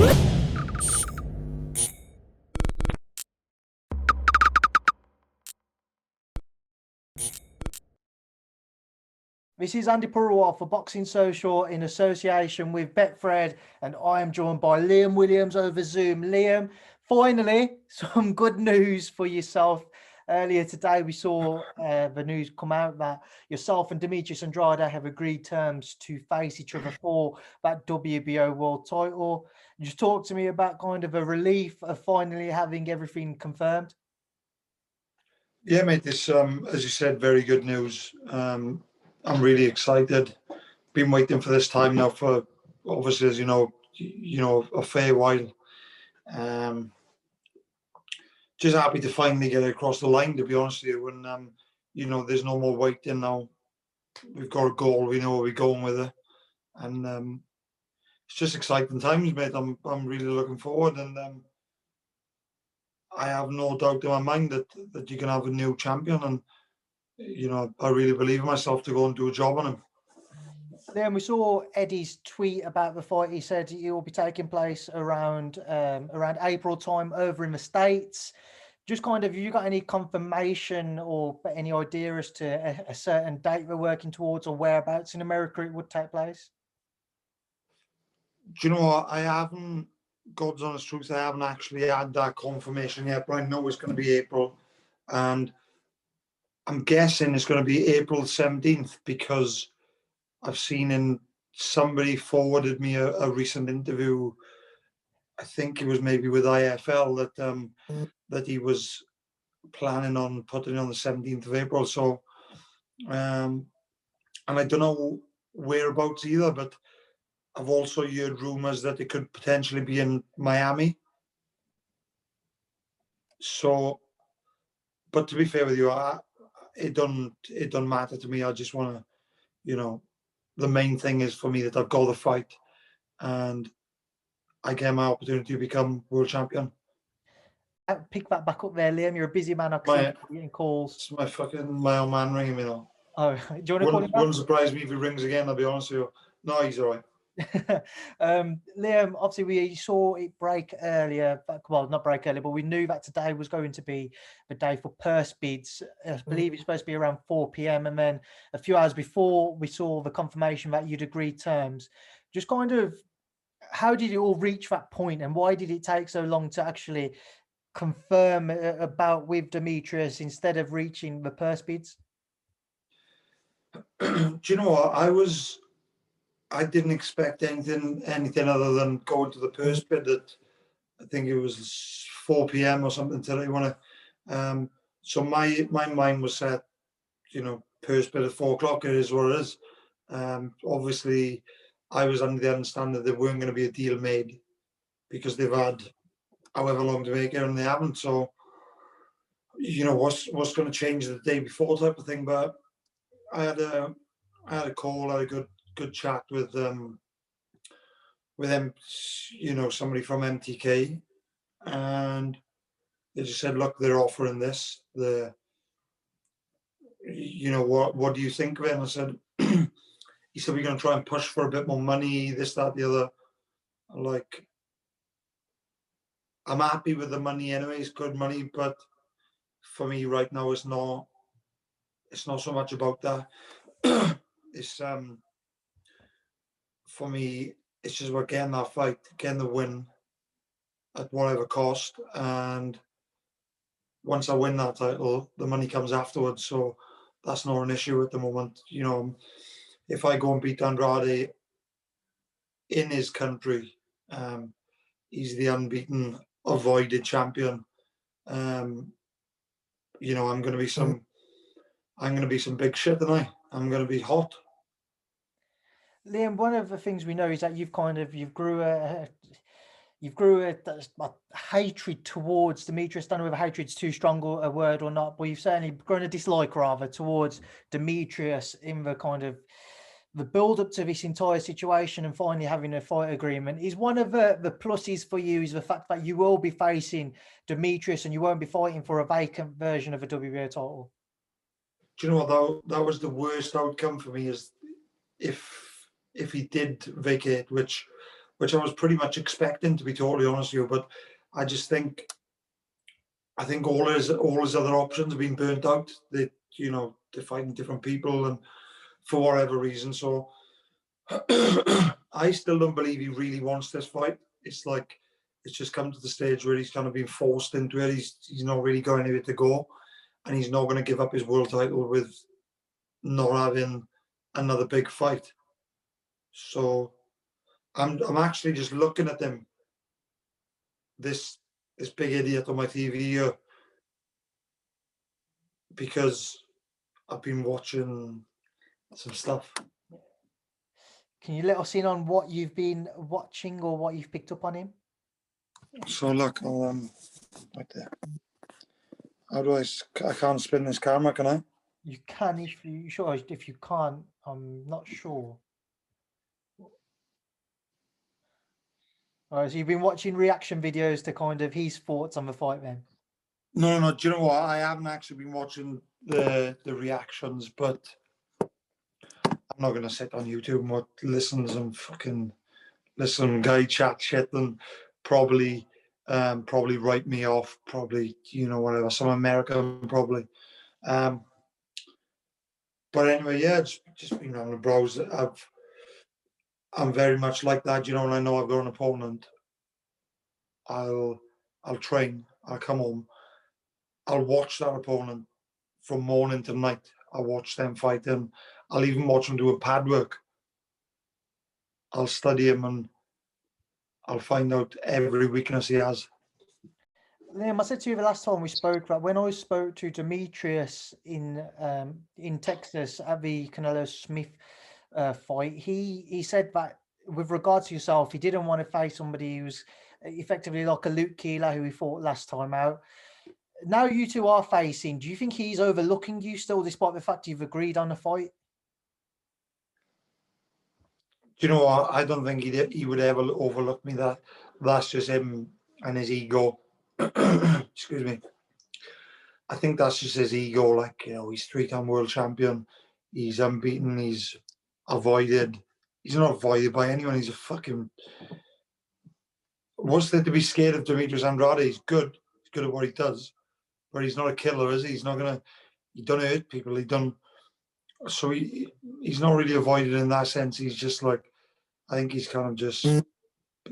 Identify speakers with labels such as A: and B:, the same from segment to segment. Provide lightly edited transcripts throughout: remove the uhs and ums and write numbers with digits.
A: This is Andy Purewal for Boxing Social in association with Betfred, and I am joined by Liam Williams over Zoom. Liam, finally, some good news for yourself. Earlier today, we saw the news come out that yourself and Demetrius Andrade have agreed terms to face each other for that WBO world title. Just talk to me about kind of a relief of finally having everything confirmed.
B: Yeah, mate, this, as you said, very good news. I'm really excited. Been waiting for this time now for, obviously, as you know, a fair while. Just happy to finally get it across the line, to be honest with you. And there's no more waiting now. We've got a goal. We know where we're going with it, and it's just exciting times, mate. I'm really looking forward, and I have no doubt in my mind that you can have a new champion, and I really believe in myself to go and do a job on him.
A: Then we saw Eddie's tweet about the fight. He said it will be taking place around April time over in the States. Just kind of, you got any confirmation or any idea as to a certain date we're working towards, or whereabouts in America it would take place?
B: Do you know what? I haven't, God's honest truth, I haven't actually had that confirmation yet, but I know it's going to be April. And I'm guessing it's going to be April 17th because I've seen somebody forwarded me a recent interview. I think it was maybe with IFL that he was planning on putting it on the 17th of April. So, and I don't know whereabouts either, but I've also heard rumours that it could potentially be in Miami. So, but to be fair with you, it doesn't matter to me. I just want to, the main thing is for me that I've got the fight and I get my opportunity to become world champion.
A: Pick that back up there, Liam. You're a busy man. I can see getting calls.
B: It's my old man ringing me now.
A: Oh, do you want to call him back?
B: Wouldn't surprise me if he rings again, I'll be honest with you. No, he's all right.
A: Liam, obviously we saw it break earlier, well, not break earlier, but we knew that today was going to be the day for purse bids. I believe it's supposed to be around 4 p.m. and then a few hours before we saw the confirmation that you'd agreed terms. Just kind of, how did it all reach that point, and why did it take so long to actually confirm about with Demetrius instead of reaching the purse bids?
B: Do you know what? I didn't expect anything other than going to the purse bid at, I think it was 4 p.m. or something today. So my mind was set, purse bid at 4 o'clock. It is what it is. Obviously, I was under the understanding that there weren't going to be a deal made because they've had however long to make it and they haven't. So, what's going to change the day before type of thing. But I had a call, I had a good chat with them, somebody from MTK, and they just said, look, they're offering this. What do you think of it? And I said, he said, we're going to try and push for a bit more money, this, that, the other. I'm happy with the money anyway, it's good money, but for me right now, it's not so much about that. It's, for me, it's just about getting that fight, getting the win at whatever cost. And once I win that title, the money comes afterwards. So that's not an issue at the moment. If I go and beat Andrade in his country, he's the unbeaten, avoided champion. I'm going to be some big shit tonight. I'm going to be hot.
A: Liam, one of the things we know is that you've grew a hatred towards Demetrius. I don't know whether hatred's too strong a word or not, but you've certainly grown a dislike rather towards Demetrius in the kind of the build up to this entire situation and finally having a fight agreement. Is one of the pluses for you is the fact that you will be facing Demetrius and you won't be fighting for a vacant version of a WBO title?
B: Do you know what? That was the worst outcome for me, is if he did vacate, which which I was pretty much expecting, to be totally honest with you. But I just think, all his other options have been burnt out. They're fighting different people and for whatever reason. So I still don't believe he really wants this fight. It's like it's just come to the stage where he's kind of been forced into it. He's not really got anywhere to go, and he's not going to give up his world title with not having another big fight. So I'm actually just looking at him, this big idiot on my TV here, because I've been watching some stuff.
A: Can you let us in on what you've been watching or what you've picked up on him?
B: So look, I'll right there. How do I can't spin this camera, can I?
A: You can if you sure. If you can't, I'm not sure. All right, so you've been watching reaction videos to kind of his thoughts on the fight, then?
B: No. Do you know what? I haven't actually been watching the reactions, but I'm not going to sit on YouTube and listen guy chat shit and probably write me off, probably, whatever, some American probably. But anyway, yeah, just been having a browse. I'm very much like that, when I know I've got an opponent, I'll train, I'll come home, I'll watch that opponent from morning to night. I'll watch them fight him. I'll even watch them do a pad work. I'll study him and I'll find out every weakness he has.
A: Liam, I said to you the last time we spoke, right, when I spoke to Demetrius in Texas at the Canelo Smith fight, he said that with regards to yourself, he didn't want to face somebody who's effectively like a Luke Keeler who he fought last time out. Now you two are facing, do you think he's overlooking you still, despite the fact you've agreed on the fight?
B: Do you know what? I don't think he would ever overlook me. That's just him and his ego. Excuse me. I think that's just his ego. Like, he's 3-time world champion. He's unbeaten. He's avoided. He's not avoided by anyone. He's a fucking. What's there to be scared of Demetrius Andrade? He's good. He's good at what he does, but he's not a killer, is he? He's not gonna. He don't hurt people. So he's not really avoided in that sense. He's just like, I think he's kind of just.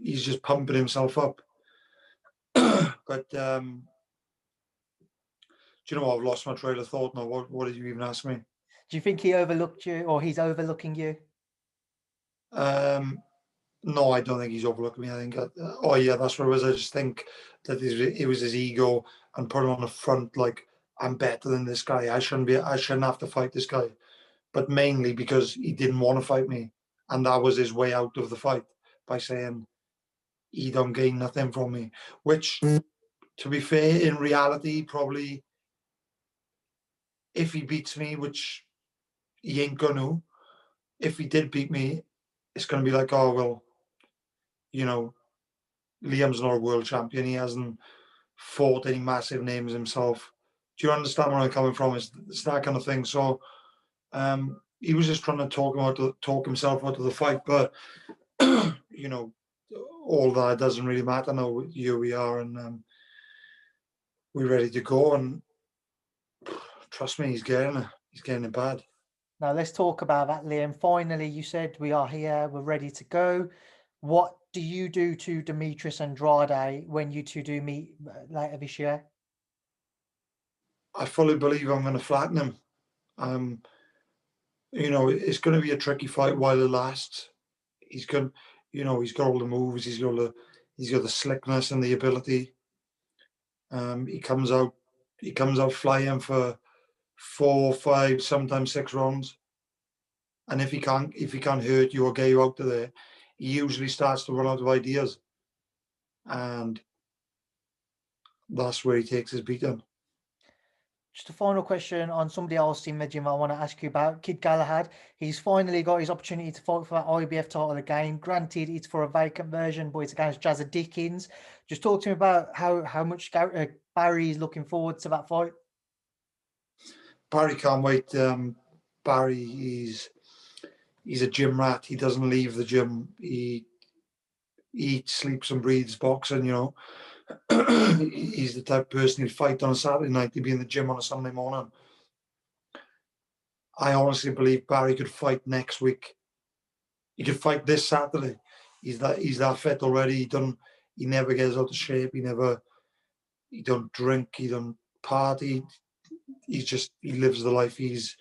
B: He's just pumping himself up. But do you know what? I've lost my trail of thought now. What did you even ask me?
A: Do you think he overlooked you or he's overlooking you?
B: No, I don't think he's overlooking me. I think, oh yeah, that's what it was. I just think that it was his ego and put him on the front like, I'm better than this guy. I shouldn't have to fight this guy. But mainly because he didn't want to fight me. And that was his way out of the fight by saying he don't gain nothing from me. Which, to be fair, in reality, probably if he beats me, which he ain't gonna, if he did beat me, it's gonna be like, oh well, Liam's not a world champion. He hasn't fought any massive names himself. Do you understand where I'm coming from? It's that kind of thing. So he was just trying to talk himself out of the fight, but all that doesn't really matter now. Here we are, and we're ready to go. And trust me, he's getting it bad.
A: Now let's talk about that, Liam. Finally, you said we are here, we're ready to go. What do you do to Demetrius Andrade when you two do meet later this year?
B: I fully believe I'm going to flatten him. It's going to be a tricky fight while it lasts. He's got all the moves. He's got the slickness and the ability. He comes out flying for 4, 5, sometimes 6 rounds. And if he can't hurt you or get you out of there, he usually starts to run out of ideas. And that's where he takes his beating.
A: Just a final question on somebody else in the gym I want to ask you about, Kid Galahad. He's finally got his opportunity to fight for that IBF title again. Granted, it's for a vacant version, but it's against Jazza Dickens. Just talk to me about how much Barry is looking forward to that fight.
B: Barry can't wait. Barry, he's a gym rat. He doesn't leave the gym. he eats, sleeps, and breathes boxing. You know, he's the type of person he'd fight on a Saturday night. He'd be in the gym on a Sunday morning. I honestly believe Barry could fight next week. He could fight this Saturday. He's that fit already. He never gets out of shape. He don't drink. He don't party. He lives the life. He's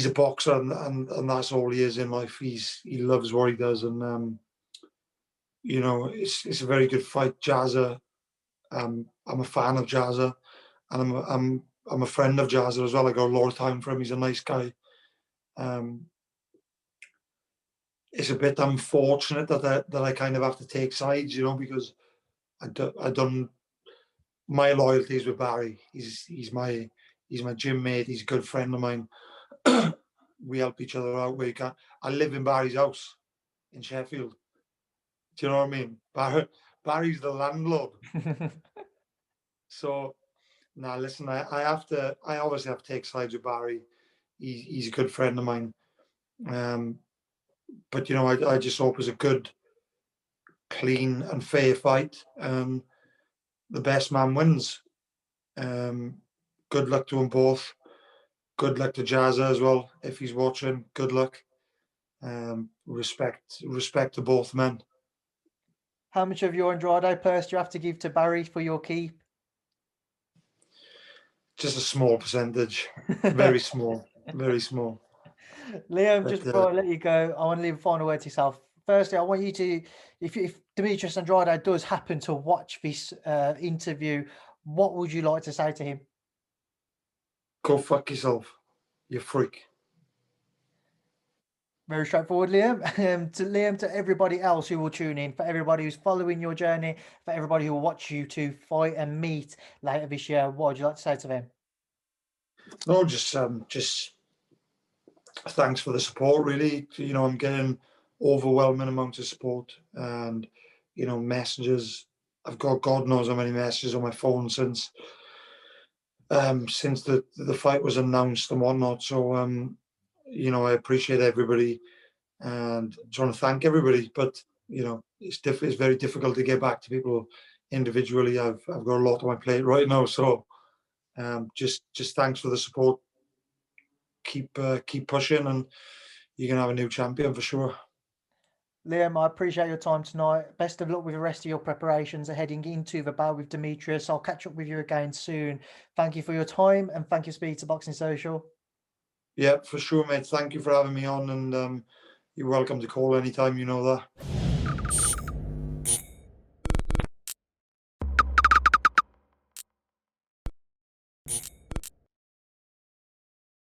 B: a boxer, and that's all he is in life. He loves what he does, and you know, it's a very good fight. Jazza, I'm a fan of Jazza, and I'm a friend of Jazza as well. I got a lot of time for him. He's a nice guy. It's a bit unfortunate that I kind of have to take sides, you know, because I done my loyalties with Barry. He's my gym mate. He's a good friend of mine. We help each other out where you can. I live in Barry's house in Sheffield. Do you know what I mean? Barry's the landlord. So now listen, I obviously have to take sides with Barry. He's a good friend of mine. But you know, I just hope it's a good, clean and fair fight. The best man wins. Good luck to them both. Good luck to Jazza as well. If he's watching, good luck. Respect to both men.
A: How much of your Andrade purse do you have to give to Barry for your keep?
B: Just a small percentage. Very small. Very small.
A: Liam, just before I let you go, I want to leave a final word to yourself. Firstly, I want you to, if Demetrius Andrade does happen to watch this interview, what would you like to say to him?
B: Go fuck yourself, you freak.
A: Very straightforward, Liam. To everybody else who will tune in, for everybody who's following your journey, for everybody who will watch you to fight and meet later this year, what would you like to say to them?
B: No, just thanks for the support. Really, you know, I'm getting overwhelming amounts of support, and you know, messages. I've got God knows how many messages on my phone since the fight was announced and whatnot. So you know, I appreciate everybody and trying to thank everybody. But you know, it's very difficult to get back to people individually. I've got a lot on my plate right now. So just thanks for the support. Keep pushing, and you're gonna have a new champion for sure.
A: Liam, I appreciate your time tonight. Best of luck with the rest of your preparations heading into the bout with Demetrius. I'll catch up with you again soon. Thank you for your time, and thank you for speaking to Boxing Social.
B: Yeah, for sure, mate. Thank you for having me on, and you're welcome to call anytime. You know that.